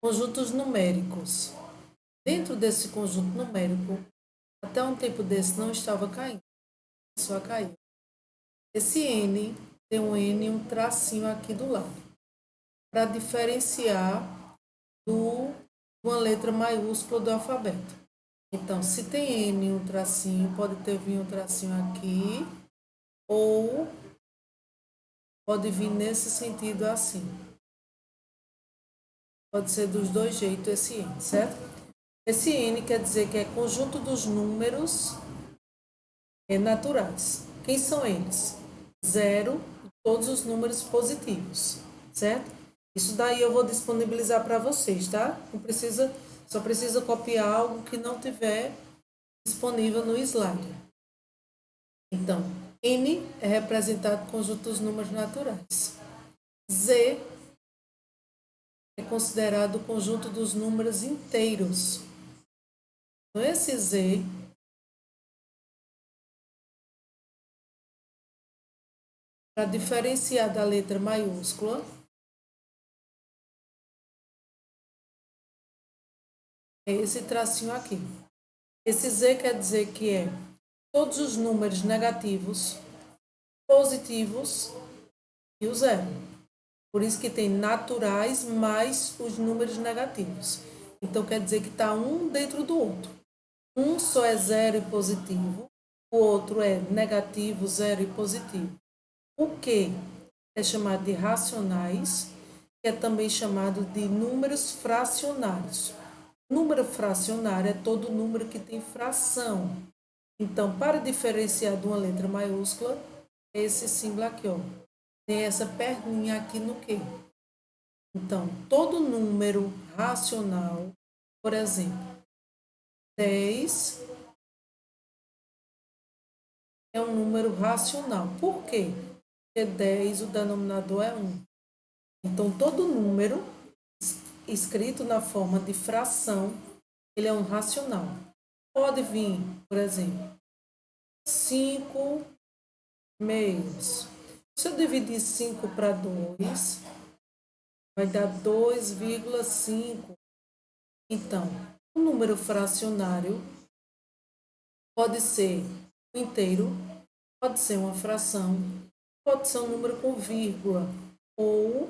Conjuntos numéricos. Dentro desse conjunto numérico, até um tempo desse não estava caindo, começou a cair. Esse N tem um N e um tracinho aqui do lado, para diferenciar de uma letra maiúscula do alfabeto. Então, se tem N e um tracinho, pode ter vindo um tracinho aqui, ou pode vir nesse sentido assim. Pode ser dos dois jeitos esse N, certo? Esse N quer dizer que é conjunto dos números naturais. Quem são eles? Zero e todos os números positivos, certo? Isso daí eu vou disponibilizar para vocês, tá? Não precisa, só precisa copiar algo que não tiver disponível no slide. Então, N é representado por conjunto dos números naturais. Z é considerado o conjunto dos números inteiros. Então, esse Z para diferenciar da letra maiúscula, é esse tracinho aqui. Esse Z quer dizer que é todos os números negativos, positivos e o zero. Por isso que tem naturais mais os números negativos. Então quer dizer que está um dentro do outro. Um só é zero e positivo, o outro é negativo, zero e positivo. O que é chamado de racionais, que é também chamado de números fracionários. Número fracionário é todo número que tem fração. Então, para diferenciar de uma letra maiúscula, esse símbolo aqui, ó, tem essa perninha aqui no Q. Então, todo número racional, por exemplo, 10 é um número racional. Por quê? Porque 10, o denominador é 1. Então, todo número escrito na forma de fração, ele é um racional. Pode vir, por exemplo, 5 meios. Se eu dividir 5 para 2, vai dar 2,5. Então, o número fracionário pode ser um inteiro, pode ser uma fração, pode ser um número com vírgula, ou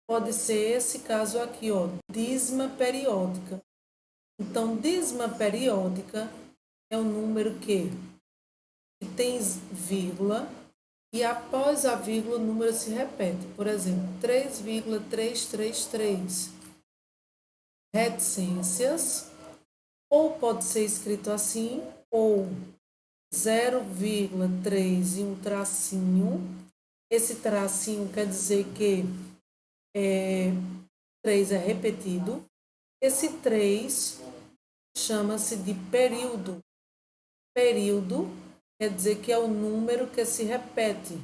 pode ser esse caso aqui, ó, dízima periódica. Então, dízima periódica é um número que tem vírgula e após a vírgula o número se repete. Por exemplo, 3,333. Reticências, ou pode ser escrito assim, ou 0,3 e um tracinho. Esse tracinho quer dizer que 3 é repetido. Esse 3 chama-se de período. Período quer dizer que é o número que se repete.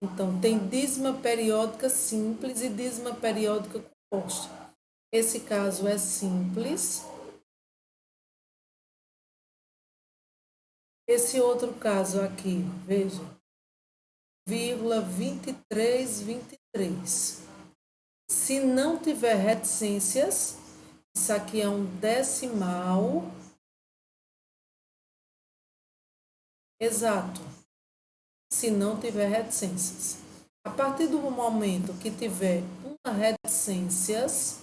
Então, tem dízima periódica simples e dízima periódica composta. Esse caso é simples. Esse outro caso aqui, veja, vírgula 2323. Se não tiver reticências, isso aqui é um decimal exato. Se não tiver reticências. A partir do momento que tiver uma reticências,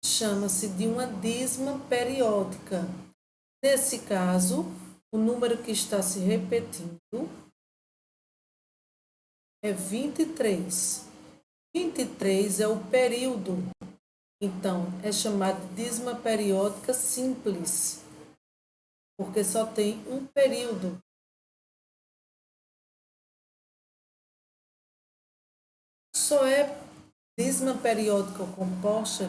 chama-se de uma dízima periódica. Nesse caso, o número que está se repetindo é 23. 23 é o período. Então, é chamado de dízima periódica simples, porque só tem um período. Só é dízima periódica composta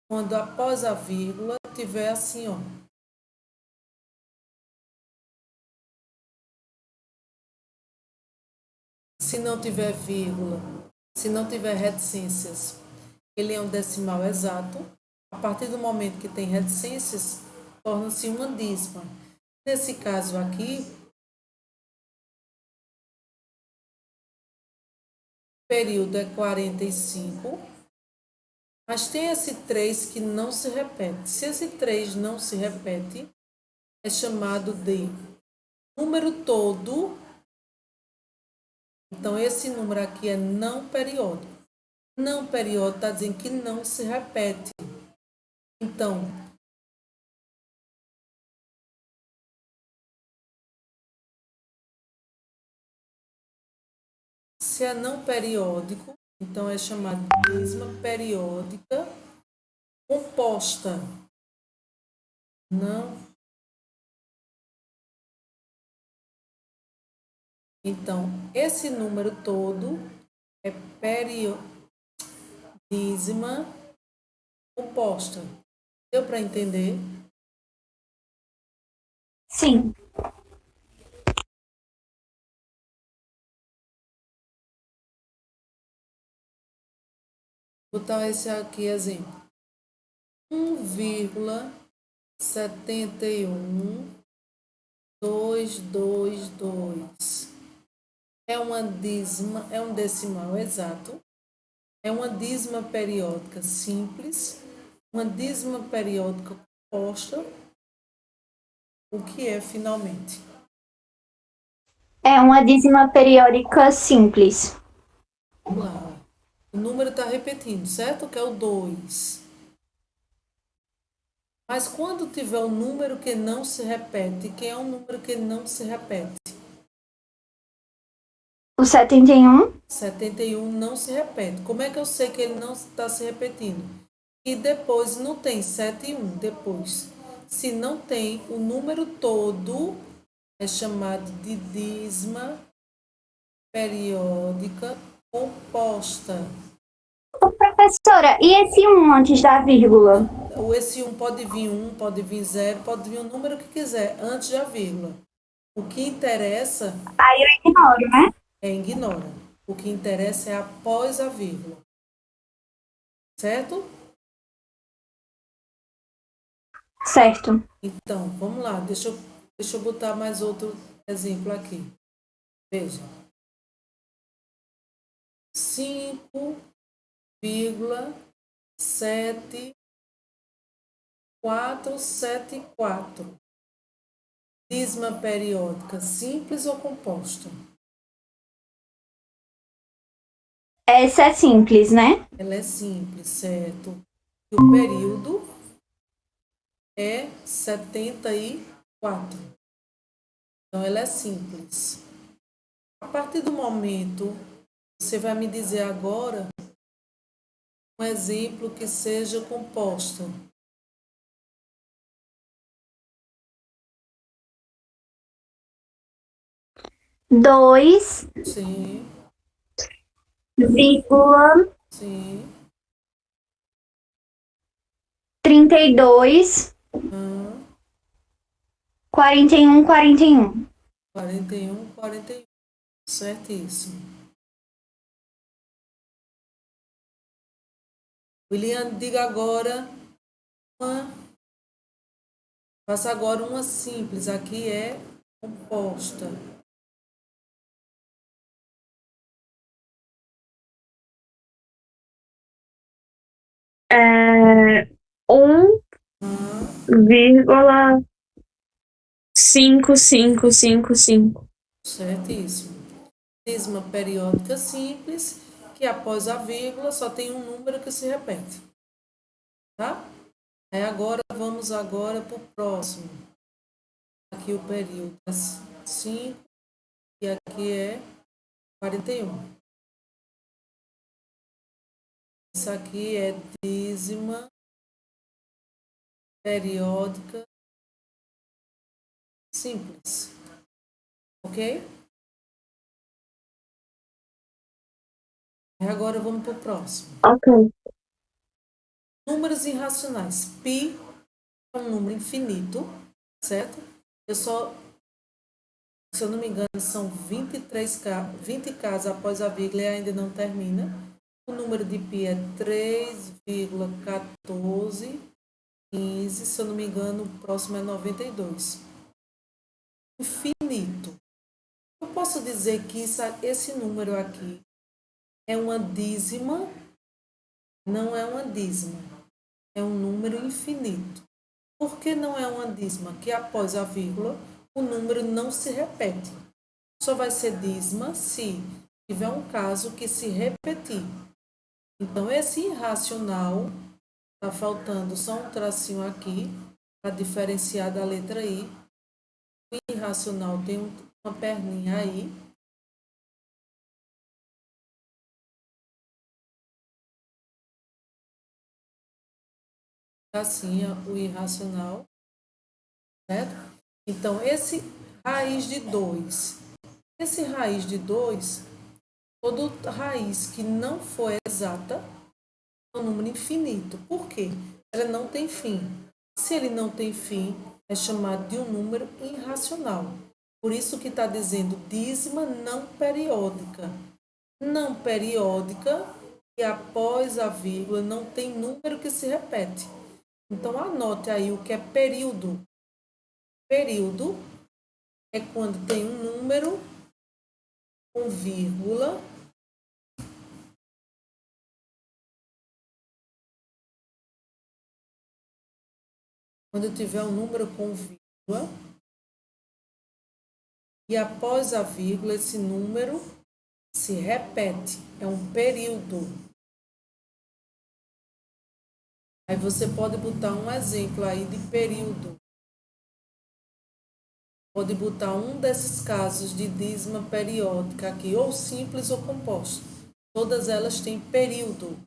quando após a vírgula tiver assim, ó. Se não tiver vírgula, se não tiver reticências, ele é um decimal exato. A partir do momento que tem reticências, torna-se uma dízima. Nesse caso aqui, período é 45, mas tem esse 3 que não se repete. Se esse 3 não se repete, é chamado de número todo. Então, esse número aqui é não periódico. Não periódico está dizendo que não se repete. Então, se é não periódico, então é chamado de dízima periódica composta. Não. Então, esse número todo é dízima composta. Deu para entender? Sim. Vou botar esse aqui exemplo. 1,71222. É uma dízima, é um decimal exato. É uma dízima periódica simples, uma dízima periódica composta. O que é finalmente? É uma dízima periódica simples. Vamos lá. O número está repetindo, certo? Que é o 2. Mas quando tiver um número que não se repete, que é um número que não se repete? O 71? 71 não se repete. Como é que eu sei que ele não está se repetindo? E depois não tem 7 e 1 depois. Se não tem o número todo, é chamado de dízima periódica composta. Professora, e esse 1 antes da vírgula? Esse 1, pode vir 0, pode vir o número que quiser, antes da vírgula. O que interessa Aí eu ignoro, né? é ignora. O que interessa é após a vírgula. Certo? Certo. Então, vamos lá. Deixa eu botar mais outro exemplo aqui. Veja. 5,7474. Dízima periódica simples ou composta? Essa é simples, né? Ela é simples, certo? E o período é 74. Então, ela é simples. A partir do momento, você vai me dizer agora um exemplo que seja composta. Dois Sim, vírgula sim. 32 41 41. 41, 41. Certíssimo. William, diga agora uma. Faça agora uma simples. Aqui é composta. É 1,5555. Certíssimo. Dízima periódica simples, que após a vírgula só tem um número que se repete. Tá? Aí agora, vamos agora para o próximo. Aqui o período é 5 e aqui é 41. Isso aqui é dízima periódica simples. Ok? Aí agora vamos para o próximo. Ok. Números irracionais. Pi é um número infinito, certo? Se eu não me engano, são 20 casas após a vírgula e ainda não termina. O número de pi é 3,1415. Se eu não me engano, o próximo é 92. Infinito. Eu posso dizer que esse número aqui É uma dízima? Não é uma dízima. É um número infinito. Por que não é uma dízima? Que após a vírgula, o número não se repete. Só vai ser dízima se tiver um caso que se repetir. Então, esse irracional, está faltando só um tracinho aqui, para diferenciar da letra I. O irracional tem uma perninha aí. Assim, o irracional, certo? Então, esse raiz de 2. Esse raiz de 2, toda raiz que não for exata, é um número infinito. Por quê? Ela não tem fim. Se ele não tem fim, é chamado de um número irracional. Por isso que está dizendo dízima não periódica. Não periódica e após a vírgula não tem número que se repete. Então, anote aí o que é período. Período é quando tem um número com vírgula. Quando tiver um número com vírgula. E após a vírgula, esse número se repete. É um período. Aí você pode botar um exemplo aí de período. Pode botar um desses casos de dízima periódica aqui, ou simples ou composto. Todas elas têm período.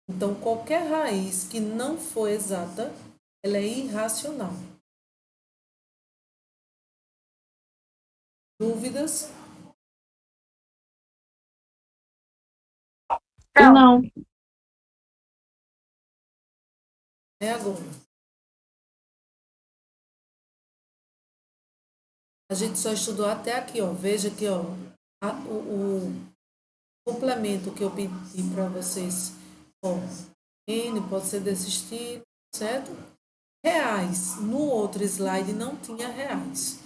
Então, qualquer raiz que não for exata, ela é irracional. Dúvidas? Não. É agora. A gente só estudou até aqui, ó. Veja aqui, ó. O complemento que eu pedi para vocês. Ó, N pode ser desse estilo, certo? Reais. No outro slide não tinha reais.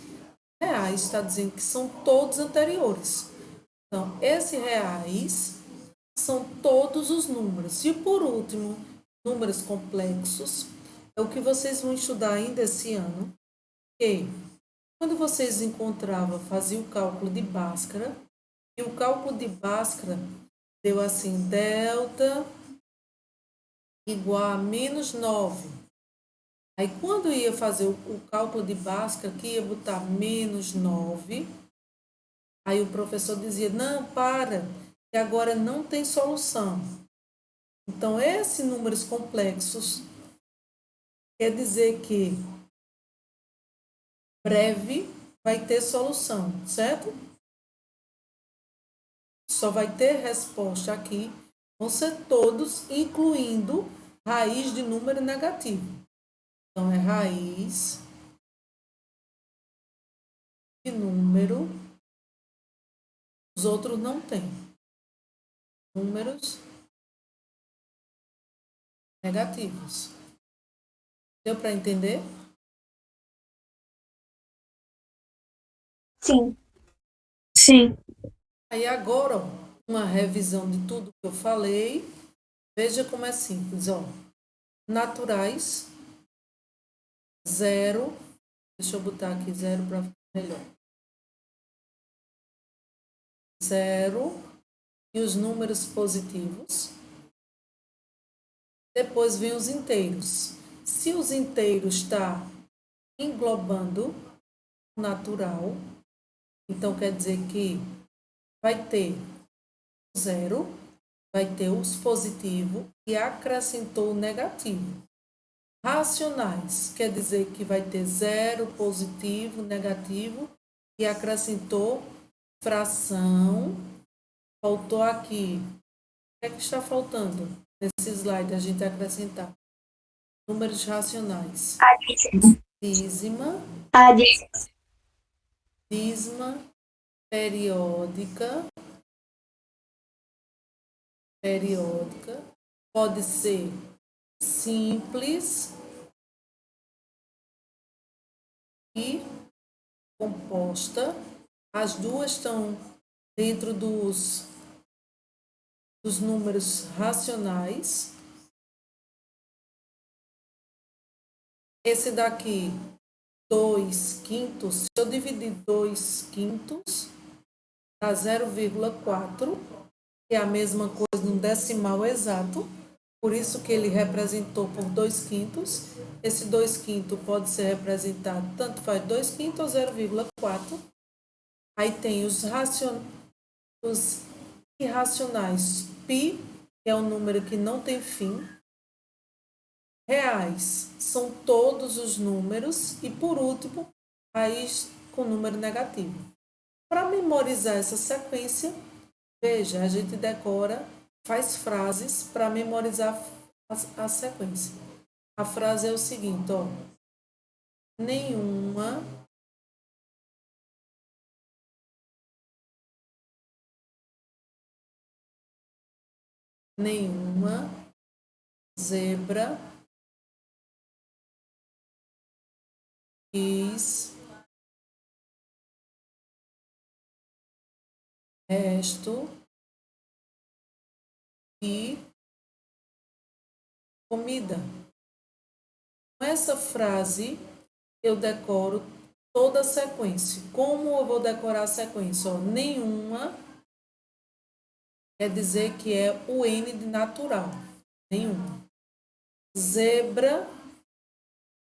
Reais está dizendo que são todos anteriores. Então, esse reais são todos os números. E por último, números complexos é o que vocês vão estudar ainda esse ano. Que quando vocês encontravam, faziam o cálculo de Bhaskara, e o cálculo de Bhaskara deu assim, delta igual a menos 9. Aí, quando ia fazer o cálculo de Bhaskara, que ia botar menos 9, aí o professor dizia, não, para, que agora não tem solução. Então, esses números complexos quer dizer que breve vai ter solução, certo? Só vai ter resposta aqui, vão ser todos, incluindo raiz de número negativo. Então, é raiz de número, os outros não tem. Números negativos. Deu para entender? Sim. Sim. Aí agora, ó, uma revisão de tudo que eu falei. Veja como é simples, ó. Naturais, 0. Deixa eu botar aqui 0 para ficar melhor. 0 e os números positivos. Depois vem os inteiros. Se os inteiros está englobando o natural, então quer dizer que vai ter 0, vai ter os positivos e acrescentou o negativo. Racionais, quer dizer que vai ter 0, positivo, negativo e acrescentou fração. Faltou aqui. O que é que está faltando nesse slide a gente acrescentar? Números racionais. Dízima, dízima, periódica, pode ser simples e composta. As duas estão dentro dos números racionais. Esse daqui, 2 quintos, se eu dividir 2 quintos, dá 0,4, que é a mesma coisa no decimal exato, por isso que ele representou por 2 quintos. Esse 2 quintos pode ser representado, tanto faz 2 quintos ou 0,4. Aí tem os irracionais, π, que é um número que não tem fim. Reais são todos os números. E por último, raiz com número negativo. Para memorizar essa sequência, veja, a gente decora, faz frases para memorizar a sequência. A frase é o seguinte, ó. Nenhuma zebra quis resto e comida. Com essa frase, eu decoro toda a sequência. Como eu vou decorar a sequência? Ó, nenhuma quer dizer que é o N de natural. Nenhuma. Zebra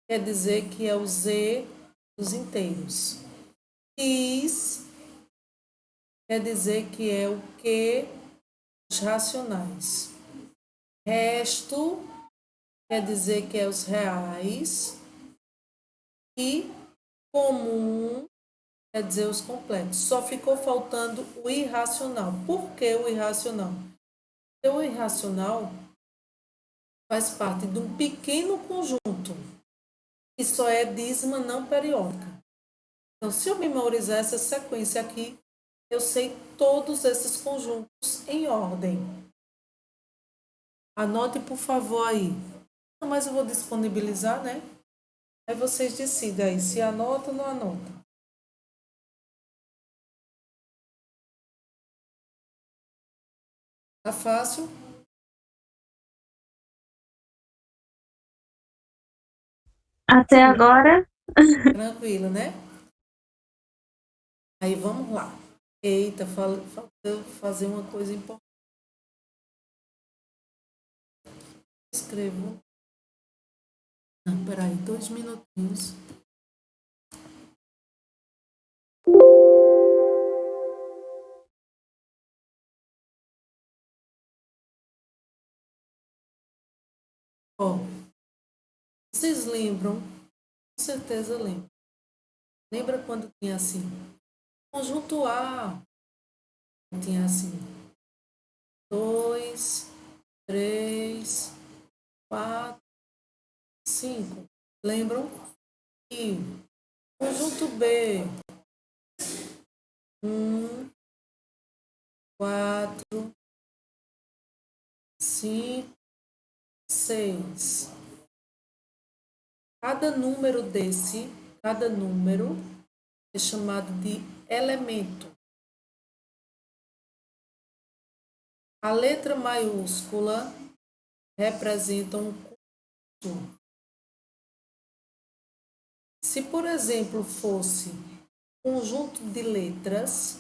quer dizer que é o Z dos inteiros. Quis quer dizer que é o Q dos racionais. Resto quer dizer que é os reais. E comum quer dizer os completos. Só ficou faltando o irracional. Por que o irracional? Porque o irracional faz parte de um pequeno conjunto que só é dízima não periódica. Então, se eu memorizar essa sequência aqui, eu sei todos esses conjuntos em ordem. Anote, por favor, aí. Mas eu vou disponibilizar, né? Aí vocês decidem aí se anota ou não anota. Tá fácil? Até agora, Tranquilo, né? Aí vamos lá. Eita, falta fazer uma coisa importante. Escrevo. Não, peraí, 2 minutinhos. Ó, vocês lembram? Com certeza lembram. Lembra quando tinha assim? Conjunto A. Tinha assim. 2, 3, 4, 5. Lembram? E conjunto B. 1, 4, 5, 6. Cada número é chamado de elemento. A letra maiúscula representa um conjunto. Se, por exemplo, fosse conjunto de letras,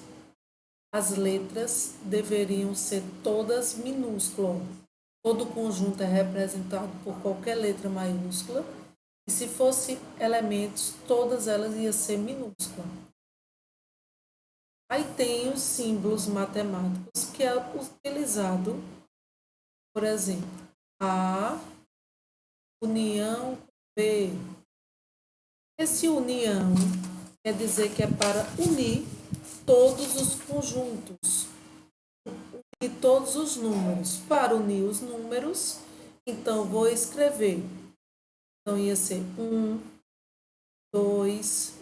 as letras deveriam ser todas minúsculas. Todo conjunto é representado por qualquer letra maiúscula. E se fosse elementos, todas elas iam ser minúsculas. Aí tem os símbolos matemáticos que é utilizado, por exemplo, A união com B. Esse união quer dizer que é para unir todos os conjuntos e todos os números. Para unir os números, então vou escrever. Então ia ser 1, 2,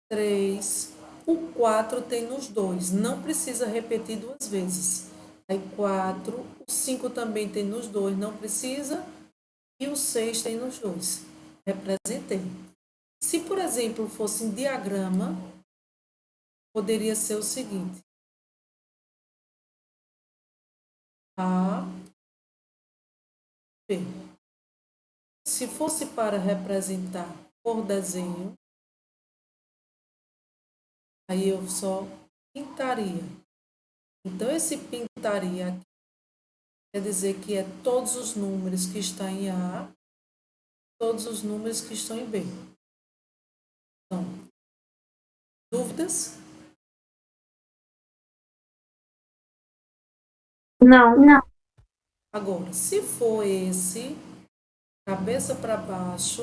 3. O 4 tem nos dois, não precisa repetir 2 vezes. Aí 4, o 5 também tem nos dois, não precisa. E o 6 tem nos dois. Representei. Se, por exemplo, fosse em diagrama, poderia ser o seguinte. A, B. Se fosse para representar por desenho, aí eu só pintaria. Então, esse pintaria aqui quer dizer que é todos os números que estão em A, todos os números que estão em B. Então, dúvidas? Não. Não. Agora, se for esse, cabeça para baixo,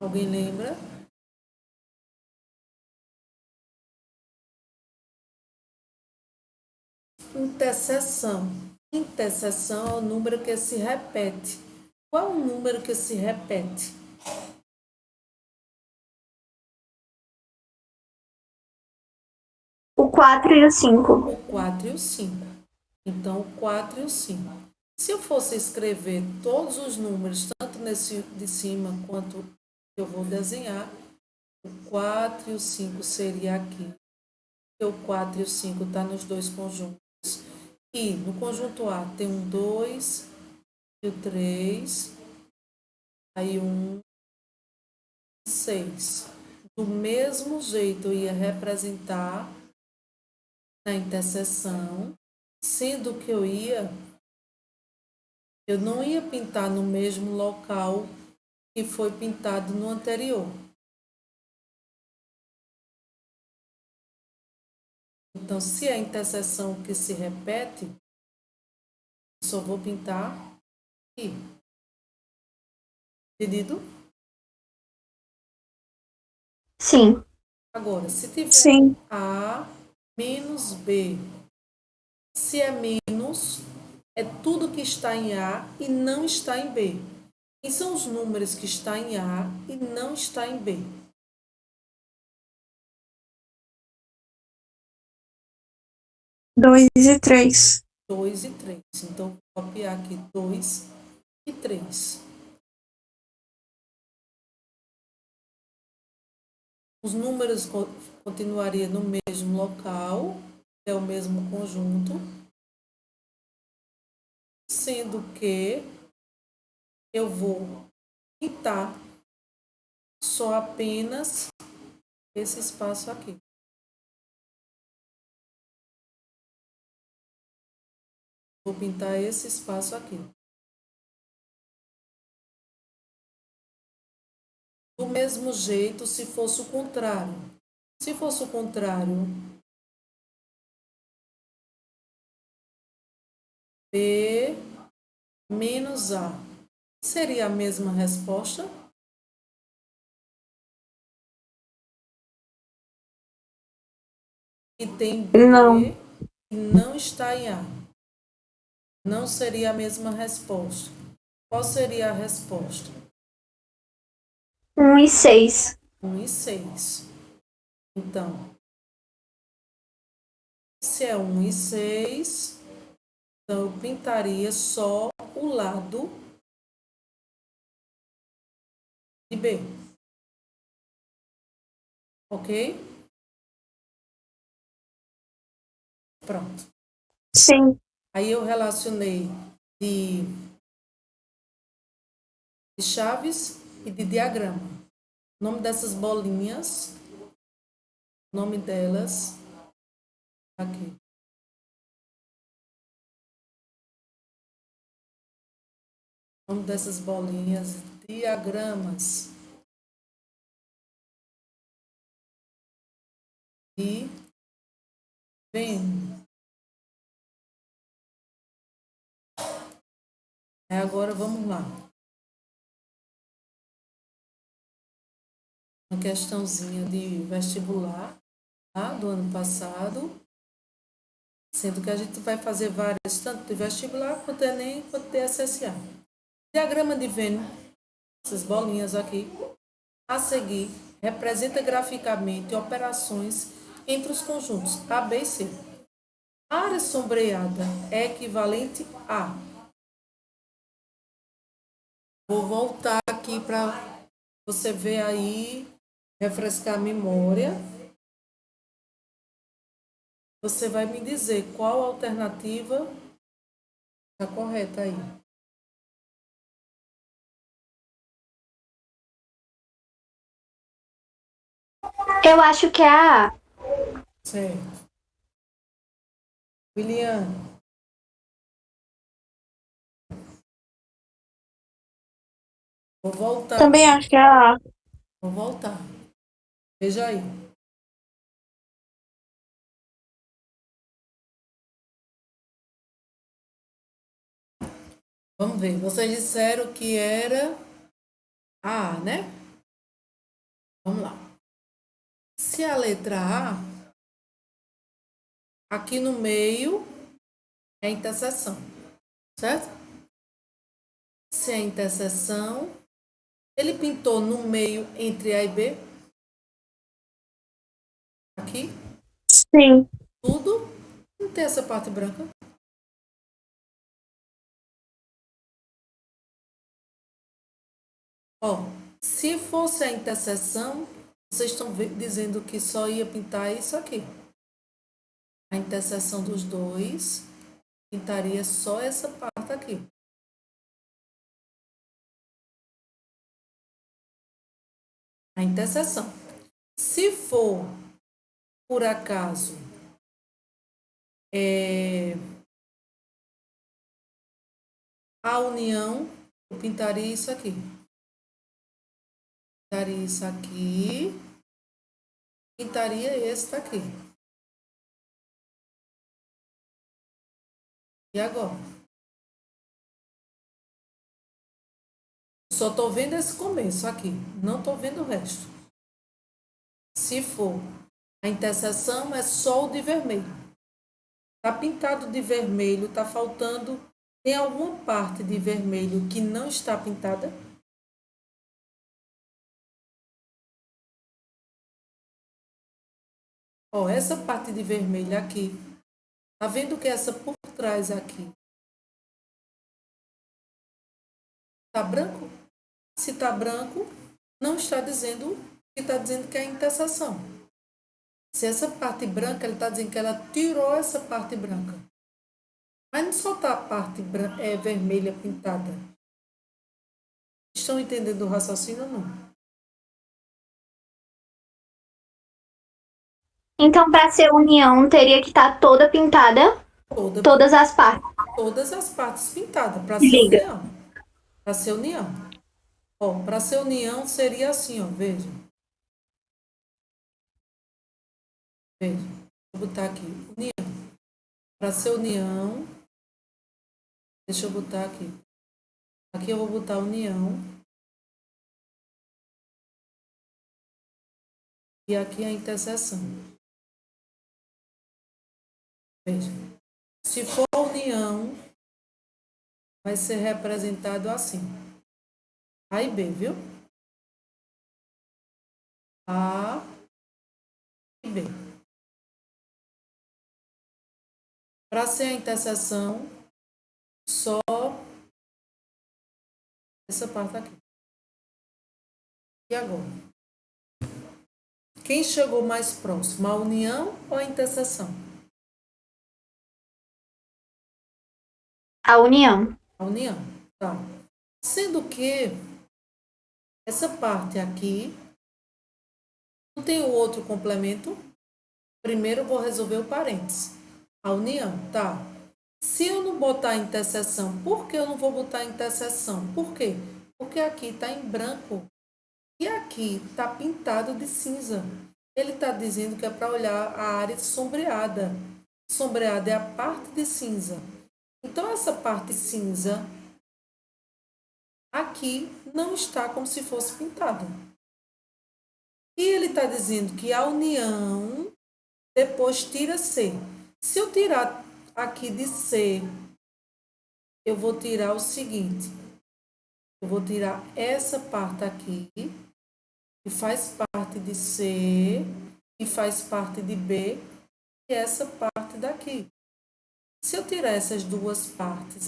alguém lembra? Interseção. Interseção é o número que se repete. Qual é o número que se repete? O 4 e o 5. O 4 e o 5. Então, o 4 e o 5. Se eu fosse escrever todos os números, tanto nesse de cima quanto eu vou desenhar, o 4 e o 5 seria aqui. O 4 e o 5 está nos dois conjuntos. E no conjunto A tem um 2 e o 3, aí 1 e 6. Do mesmo jeito eu ia representar na interseção, sendo que eu não ia pintar no mesmo local que foi pintado no anterior. Então, se é a interseção que se repete, eu só vou pintar aqui. Entendido? Sim. Agora, se tiver Sim. A menos B, se é menos, é tudo que está em A e não está em B. Quem são os números que está em A e não está em B? Dois e três. 2 e 3. Então, vou copiar aqui 2 e 3. Os números continuariam no mesmo local, é o mesmo conjunto, sendo que eu vou pintar só apenas esse espaço aqui. Vou pintar esse espaço aqui. Do mesmo jeito, se fosse o contrário. Se fosse o contrário, B menos A. Seria a mesma resposta? E tem B Não. e não está em A. Não seria a mesma resposta. Qual seria a resposta? 1 e 6. 1 e 6. Então, se é 1 e 6, então eu pintaria só o lado de B. Ok? Pronto. Sim. Aí eu relacionei de chaves e de diagrama. O nome dessas bolinhas, o nome delas, aqui. O nome dessas bolinhas, diagramas. E Venn. Agora vamos lá. Uma questãozinha de vestibular, tá? Do ano passado. Sendo que a gente vai fazer várias, tanto de vestibular, quanto Enem, quanto de SSA. Diagrama de Venn, essas bolinhas aqui, a seguir, representa graficamente operações entre os conjuntos A, B e C. A área sombreada é equivalente a. Vou voltar aqui para você ver aí, refrescar a memória. Você vai me dizer qual alternativa está correta aí. Eu acho que é a A. Certo. William, vou voltar. Também acho que é a A. Vou voltar. Veja aí. Vamos ver. Vocês disseram que era a A, né? Vamos lá. Se a letra A, aqui no meio é a interseção, certo? Se é a interseção, ele pintou no meio entre A e B. Aqui, Sim. tudo. Não tem essa parte branca. Ó, se fosse a interseção, vocês estão dizendo que só ia pintar isso aqui. A interseção dos dois pintaria só essa parte aqui. A interseção. Se for, por acaso, a união, eu pintaria isso aqui. Pintaria isso aqui. Pintaria esse daqui. E agora? Só estou vendo esse começo aqui. Não estou vendo o resto. Se for a interseção, é só o de vermelho. Está pintado de vermelho, está faltando. Tem alguma parte de vermelho que não está pintada? Ó, essa parte de vermelho aqui. Tá vendo que essa por trás aqui tá branco? Se tá branco, não está dizendo que está dizendo que é a interseção. Se essa parte branca, ele está dizendo que ela tirou essa parte branca. Mas não só está a parte vermelha pintada. Estão entendendo o raciocínio ou não? Então, para ser união, teria que estar toda pintada, Toda, todas as partes. todas as partes pintadas para ser Liga. união. Para ser união. Ó, para ser união seria assim, ó, veja. Veja. Vou botar aqui, união. Para ser união, deixa eu botar aqui. Aqui eu vou botar união. E aqui a interseção. Veja. Se for união, vai ser representado assim. A e B, viu? A e B. Para ser a interseção, só essa parte aqui. E agora? Quem chegou mais próximo, a união ou a interseção? A união. A união, tá. Sendo que essa parte aqui não tem o outro complemento. Primeiro eu vou resolver o parênteses. A união, tá. Se eu não botar a interseção, por que eu não vou botar a interseção? Por quê? Porque aqui está em branco e aqui está pintado de cinza. Ele está dizendo que é para olhar a área sombreada. Sombreada é a parte de cinza. Então, essa parte cinza aqui não está como se fosse pintado. E ele está dizendo que a união depois tira C. Se eu tirar aqui de C, eu vou tirar o seguinte. Eu vou tirar essa parte aqui, que faz parte de C, que faz parte de B, e essa parte daqui. Se eu tirar essas duas partes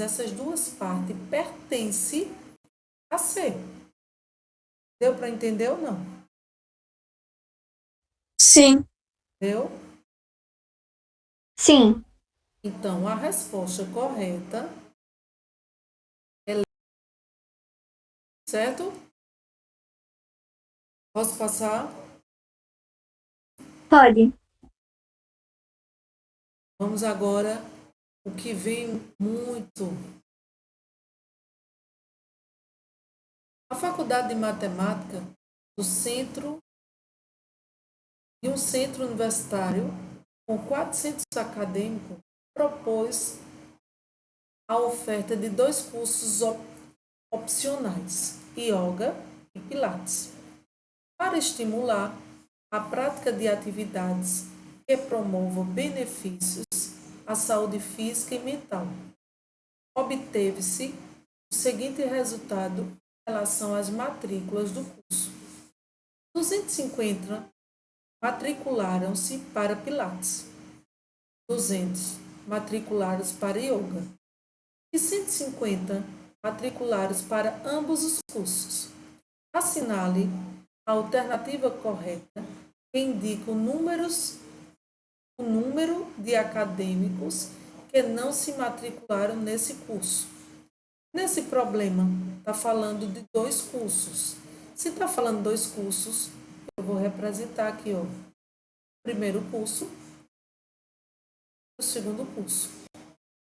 pertencem a C. Deu para entender ou não? Sim. Deu? Sim. Então, a resposta correta é certo? Posso passar? Pode. Vamos agora o que vem muito. A Faculdade de Matemática do centro de um centro universitário com 400 acadêmicos propôs a oferta de 2 cursos opcionais, Yoga e Pilates, para estimular a prática de atividades que promovam benefícios à saúde física e mental. Obteve-se o seguinte resultado em relação às matrículas do curso: 250 matricularam-se para Pilates, 200 matriculados para Yoga e 150 matriculados para ambos os cursos. Assinale a alternativa correta que indica o número de acadêmicos que não se matricularam nesse curso. Nesse problema, está falando de 2 cursos. Se está falando de 2 cursos, eu vou representar aqui, ó, o primeiro curso e o segundo curso.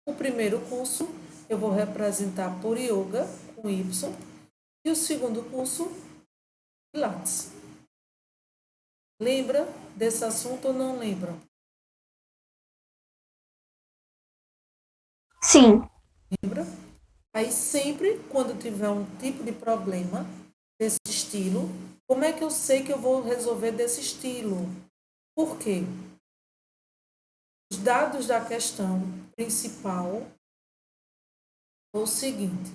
O primeiro curso eu vou representar por Yoga, com Y, e o segundo curso, Pilates. Lembra desse assunto ou não lembra? Sim. Lembra? Aí sempre, quando tiver um tipo de problema desse estilo, como é que eu sei que eu vou resolver desse estilo? Por quê? Os dados da questão principal é o seguinte: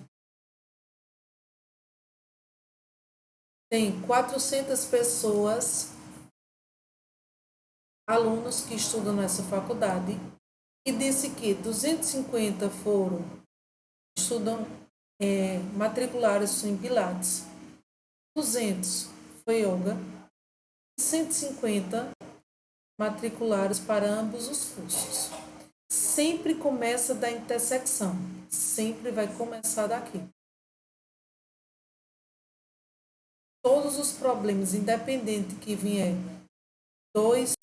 tem 400 pessoas, alunos que estudam nessa faculdade, e disse que 250 estudam, matriculados em Pilates, 200 foi Yoga, e 150 matriculados para ambos os cursos. Sempre começa da intersecção, sempre vai começar daqui. Todos os problemas, independente que vier 2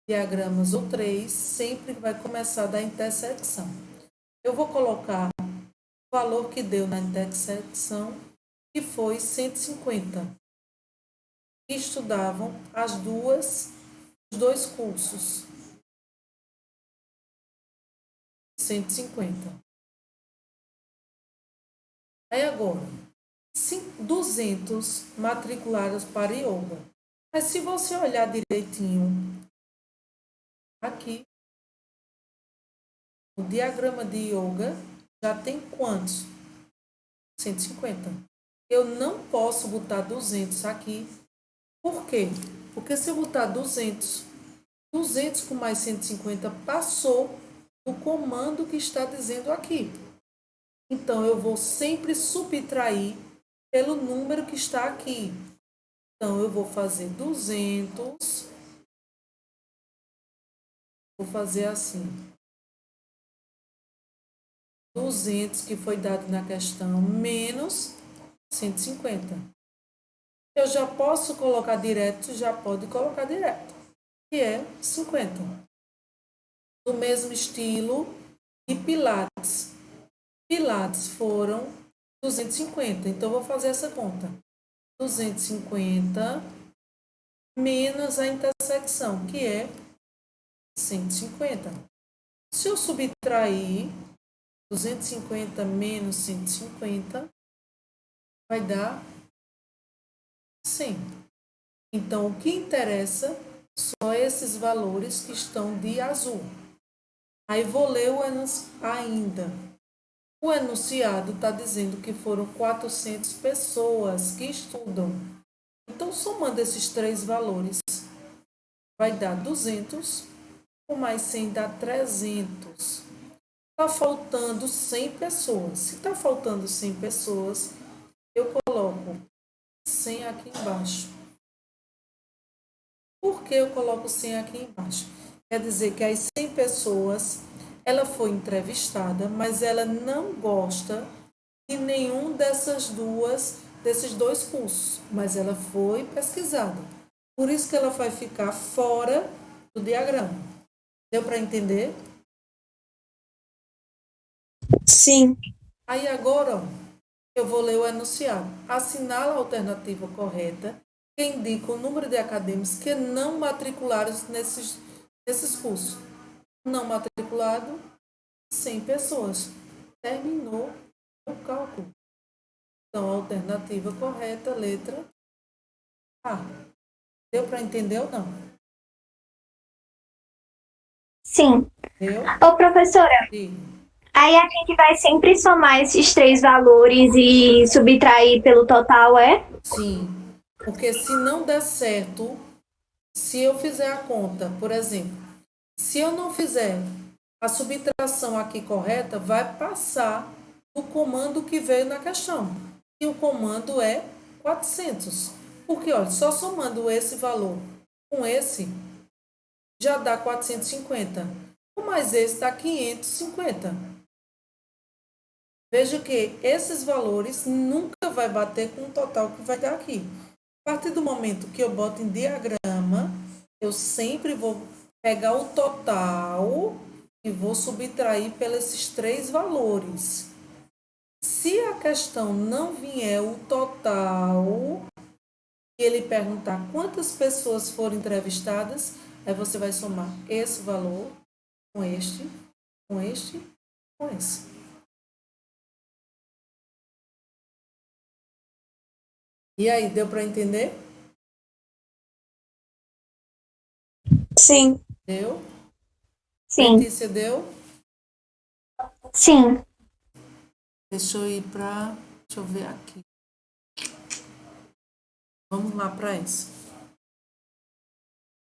diagramas ou 3, sempre vai começar da intersecção. Eu vou colocar o valor que deu na intersecção, que foi 150, que estudavam os 2 cursos. 150. Aí agora, 200 matriculados para Yoga. Mas se você olhar direitinho aqui, o diagrama de Yoga já tem quantos? 150. Eu não posso botar 200 aqui. Por quê? Porque se eu botar 200 com mais 150 passou do comando que está dizendo aqui. Então, eu vou sempre subtrair pelo número que está aqui. Então, eu vou fazer 200. Vou fazer assim. 200 que foi dado na questão, menos 150. Eu já posso colocar direto, já pode colocar direto, que é 50. Do mesmo estilo de Pilates. Pilates foram 250, então eu vou fazer essa conta. 250 menos a intersecção, que é 150. Se eu subtrair 250 menos 150, vai dar 100. Então, o que interessa são esses valores que estão de azul. Aí vou ler o ainda. O enunciado está dizendo que foram 400 pessoas que estudam. Então, somando esses 3 valores, vai dar 200, com mais 100 dá 300. Está faltando 100 pessoas. Se está faltando 100 pessoas, eu coloco 100 aqui embaixo. Por que eu coloco 100 aqui embaixo? quer dizer que as 100 pessoas, ela foi entrevistada, mas ela não gosta de nenhum desses dois cursos, mas ela foi pesquisada. Por isso que ela vai ficar fora do diagrama. Deu para entender? Sim. Aí agora, ó, eu vou ler o enunciado. Assinala a alternativa correta que indica o número de acadêmicos que não matricularam nesses cursos. Não matriculado, 100 pessoas. Terminou o cálculo. Então, a alternativa correta, letra A. Deu para entender ou não? Sim. Deu? Ô, professora, Sim. aí a gente vai sempre somar esses três valores e subtrair pelo total, é? Sim. Porque se não der certo, se eu fizer a conta, por exemplo, se eu não fizer a subtração aqui correta, vai passar do comando que veio na questão. E o comando é 400. Porque, olha, só somando esse valor com esse, já dá 450. Mais esse dá 550. Veja que esses valores nunca vai bater com o total que vai dar aqui. A partir do momento que eu boto em diagrama, eu sempre vou pegar o total e vou subtrair pelos três valores. Se a questão não vier o total, e ele perguntar quantas pessoas foram entrevistadas, aí você vai somar esse valor com este, com este, com esse. E aí, deu para entender? Sim. Deu? Sim. Letícia, deu? Sim. Deixa eu ir para... Deixa eu ver aqui. Vamos lá para isso.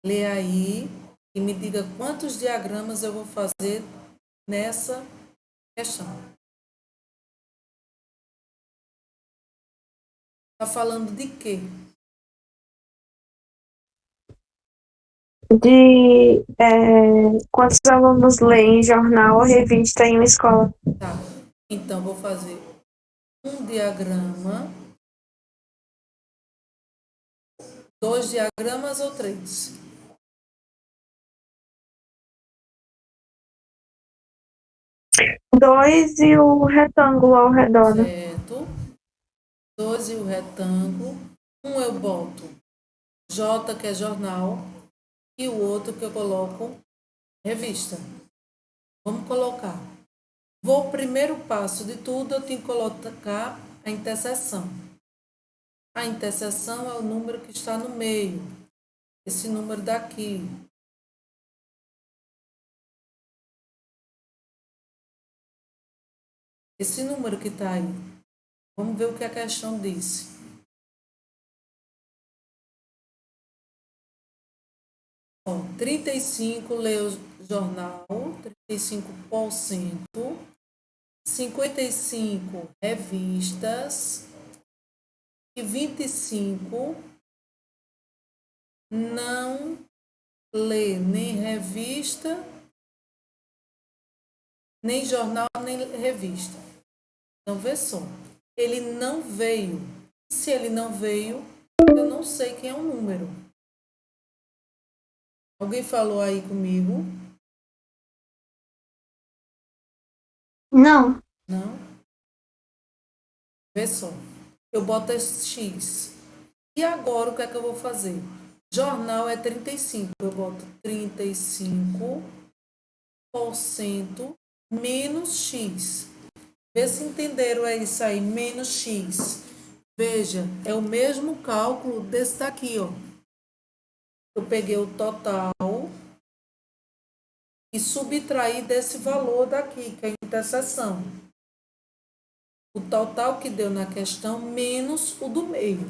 Lê aí e me diga quantos diagramas eu vou fazer nessa questão. Está falando de quê? De quantos alunos leem jornal ou revista em uma escola? Tá. Então, vou fazer um diagrama, 2 diagramas ou 3? 2 e o retângulo ao redor, né? Certo. 2 e o retângulo. Um eu boto J, que é jornal, e o outro que eu coloco revista. Vamos colocar. O primeiro passo de tudo, eu tenho que colocar a interseção. A interseção é o número que está no meio. Esse número daqui. Esse número que está aí. Vamos ver o que a questão disse. Ó, 35 leu jornal, 35%. 55 revistas. E 25 não lê nem revista, nem jornal, nem revista. Então, vê só. Ele não veio. Se ele não veio, eu não sei quem é o número. Alguém falou aí comigo? Não. Não? Vê só. Eu boto esse X. E agora o que é que eu vou fazer? Jornal é 35. Eu boto 35% menos X. Vê se entenderam é isso aí, menos X. Veja, é o mesmo cálculo desse daqui, ó. Eu peguei o total e subtraí desse valor daqui, que é a interseção. O total que deu na questão menos o do meio.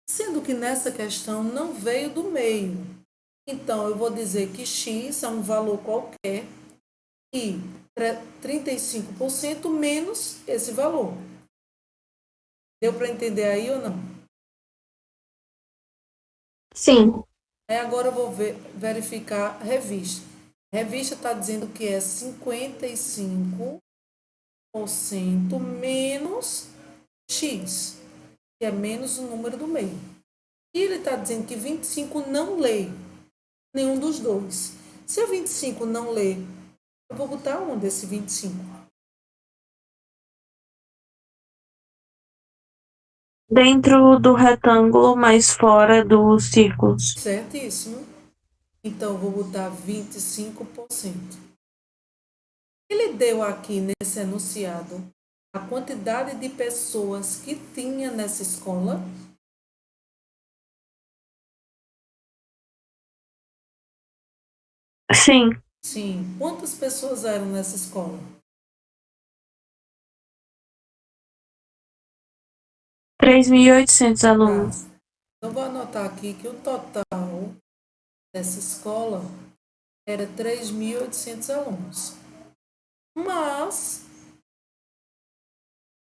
Sendo que nessa questão não veio do meio. Então, eu vou dizer que X é um valor qualquer e 35% menos esse valor. Deu para entender aí ou não? Sim. Aí agora eu vou verificar a revista. A revista está dizendo que é 55% menos X, que é menos o número do meio. E ele está dizendo que 25 não lê nenhum dos dois. Se a 25 não lê, eu vou botar onde esse 25? Dentro do retângulo, mas fora dos círculos. Certíssimo. Então, eu vou botar 25%. Ele deu aqui nesse enunciado a quantidade de pessoas que tinha nessa escola. Sim, Sim. Quantas pessoas eram nessa escola? 3.800 Tá. alunos. Então, vou anotar aqui que o total dessa escola era 3.800 alunos. Mas,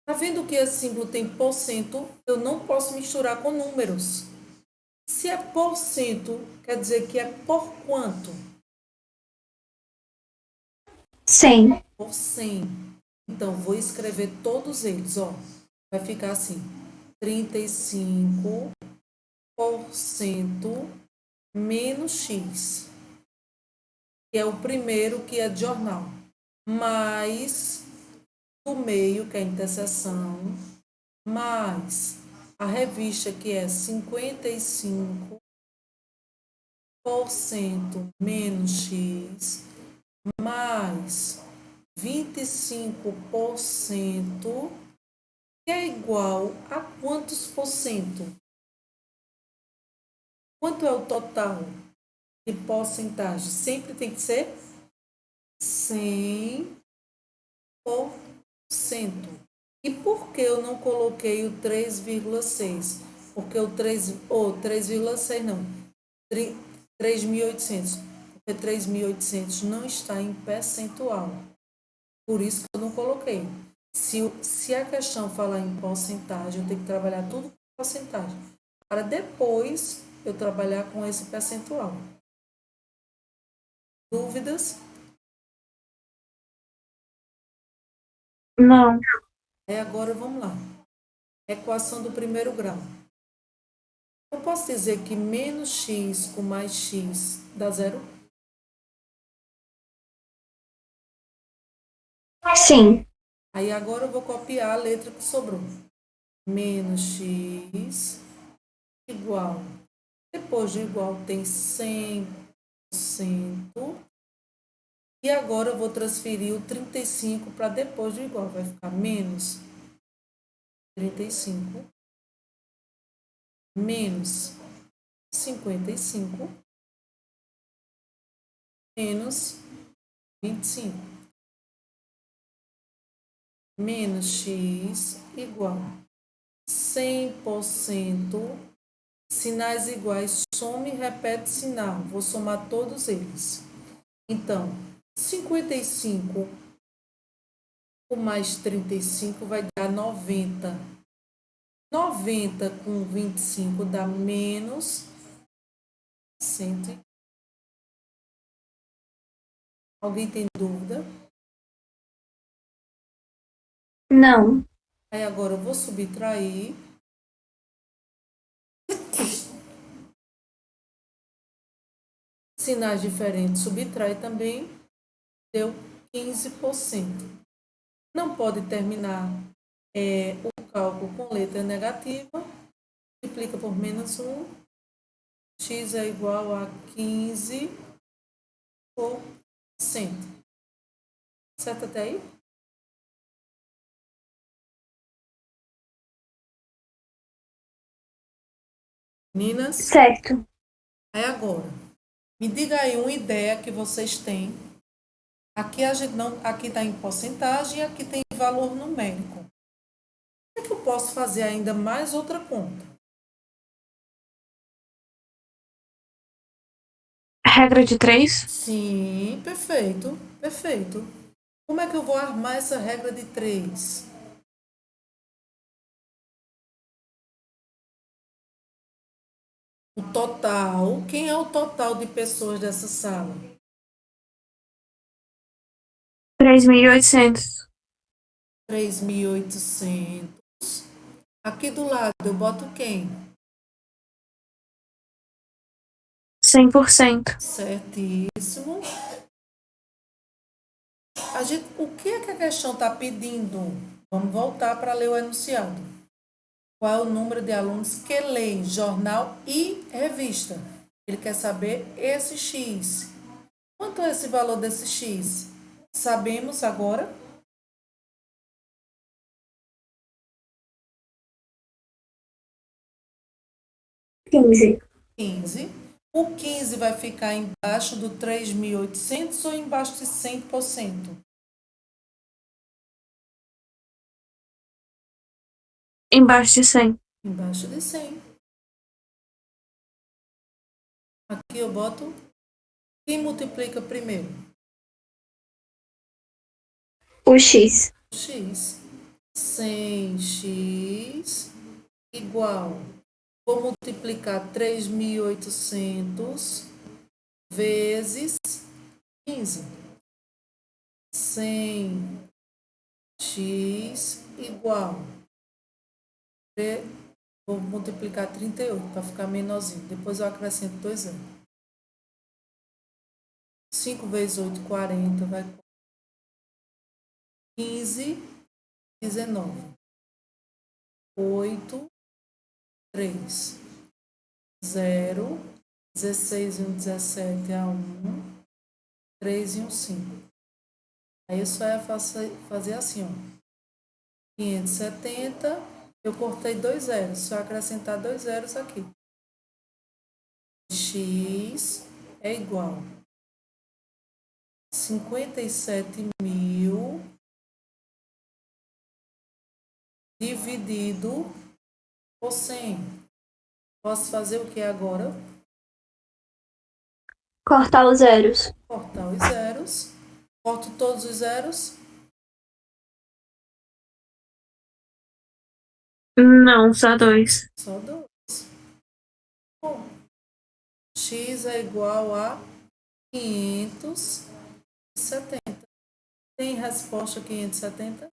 tá vendo que esse símbolo tem porcento? Eu não posso misturar com números. Se é porcento, quer dizer que é por quanto? 100. Por 100. Então, vou escrever todos eles, ó. Vai ficar assim: 35% menos X, que é o primeiro que é de jornal, mais do meio, que é a interseção, mais a revista, que é 55% menos X, mais 25%, que é igual a quantos por cento? Quanto é o total de porcentagem? Sempre tem que ser 100%. E por que eu não coloquei o 3,6? Porque o 3,6 não, 3.800. Porque 3.800 não está em percentual. Por isso que eu não coloquei. Se a questão falar em porcentagem, eu tenho que trabalhar tudo com porcentagem. Para depois eu trabalhar com esse percentual. Dúvidas? Não, Aí agora vamos lá. Equação do primeiro grau. Eu posso dizer que menos x com mais x dá zero? Sim. Aí agora eu vou copiar a letra que sobrou. Menos x igual. Depois do igual tem 100%. E agora eu vou transferir o 35 para depois do igual. Vai ficar menos 35 menos 55 menos 25 menos x igual 100%, sinais iguais, soma e repete sinal. Vou somar todos eles. Então, 55 com mais 35 vai dar 90. 90 com 25 dá menos 100. Alguém tem dúvida? Não. Aí agora eu vou subtrair. Sinais diferentes, subtrai também, deu 15%. Não pode terminar o cálculo com letra negativa. Multiplica por menos 1. X é igual a 15%. Certo até aí? Meninas? Certo. Aí agora, me diga aí uma ideia que vocês têm. Aqui a gente não, aqui está em porcentagem e aqui tem valor numérico. O que é que eu posso fazer ainda mais outra conta? regra de 3. Sim, perfeito, perfeito. Como é que eu vou armar essa regra de 3? O total, quem é o total de pessoas dessa sala? 3.800. 3.800. Aqui do lado eu boto quem? 100%. Certíssimo. O que é que a questão está pedindo? Vamos voltar para ler o enunciado. Qual é o número de alunos que leem jornal e revista? Ele quer saber esse X. Quanto é esse valor desse X? Sabemos agora? 15. 15. O 15 vai ficar embaixo do 3.800 ou embaixo de 100%? Embaixo de 100. Embaixo de 100. Aqui eu boto. Quem multiplica primeiro? O X. X. 100x igual. Vou multiplicar 3.800 vezes 15. 100x igual. Vou multiplicar 38 para ficar menorzinho. Depois eu acrescento 2 zeros. 5 vezes 8, 40. Vai 15, 19. 8, 3. 0. 16 e 1, 17 a 1. 3 e 1, 5. Aí eu só ia fazer assim, ó. 570. Eu cortei 2 zeros. Só acrescentar 2 zeros aqui. X é igual a 57.000 dividido por 100. Posso fazer o que agora? Cortar os zeros. Cortar os zeros. Corto todos os zeros. Não, só 2. Só 2. Bom, x é igual a 570. Tem resposta 570?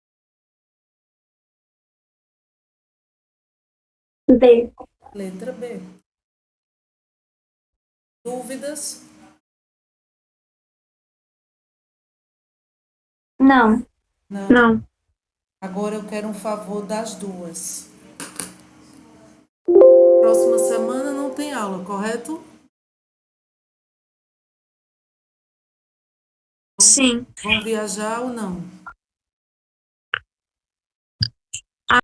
B. Letra B. Dúvidas? Não. Não. Agora eu quero um favor das duas. Próxima semana não tem aula, correto? Sim. Vão viajar ou não?